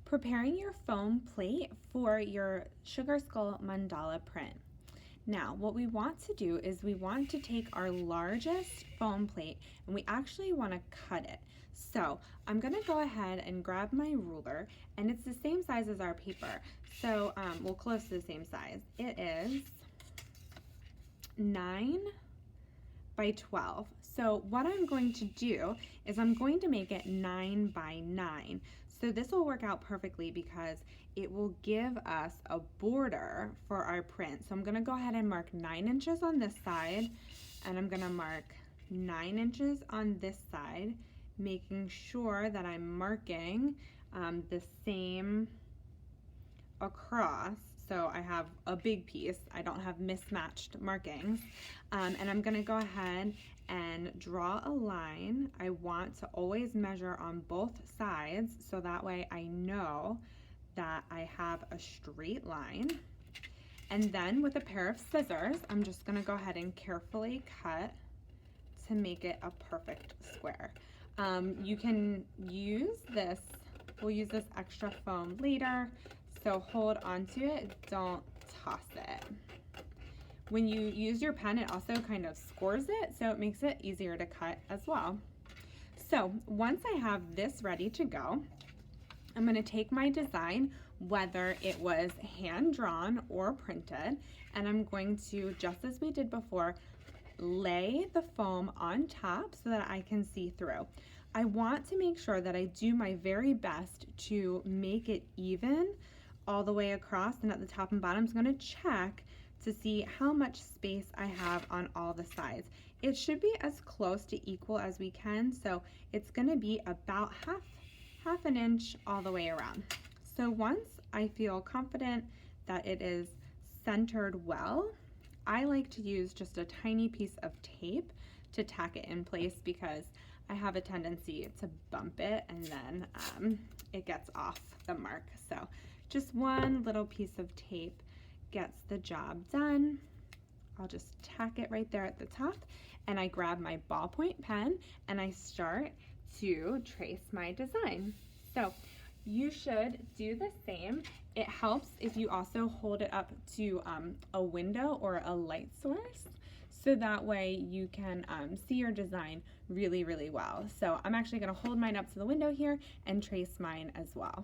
preparing your foam plate for your sugar skull mandala print. Now, what we want to do is we want to take our largest foam plate and we actually want to cut it. So I'm going to go ahead and grab my ruler, and it's the same size as our paper. So, well, close to the same size. It is 9 by 12. So what I'm going to do is I'm going to make it 9 by 9. So this will work out perfectly because it will give us a border for our print. So I'm going to go ahead and mark 9 inches on this side, and I'm going to mark 9 inches on this side, making sure that I'm marking the same across. So I have a big piece. I don't have mismatched markings. And I'm gonna go ahead and draw a line. I want to always measure on both sides so that way I know that I have a straight line. And then with a pair of scissors, I'm just gonna go ahead and carefully cut to make it a perfect square. You can use this, we'll use this extra foam later, so hold onto it, don't toss it. When you use your pen, it also kind of scores it, so it makes it easier to cut as well. So once I have this ready to go, I'm going to take my design, whether it was hand drawn or printed, and I'm going to, just as we did before, lay the foam on top so that I can see through. I want to make sure that I do my very best to make it even all the way across, and at the top and bottom, I'm going to check to see how much space I have on all the sides. It should be as close to equal as we can, so it's going to be about half an inch all the way around. So once I feel confident that it is centered well, I like to use just a tiny piece of tape to tack it in place because I have a tendency to bump it and then it gets off the mark. So just one little piece of tape gets the job done. I'll just tack it right there at the top, and I grab my ballpoint pen and I start to trace my design. So you should do the same. It helps if you also hold it up to a window or a light source, so that way you can see your design really, really well. So I'm actually going to hold mine up to the window here and trace mine as well.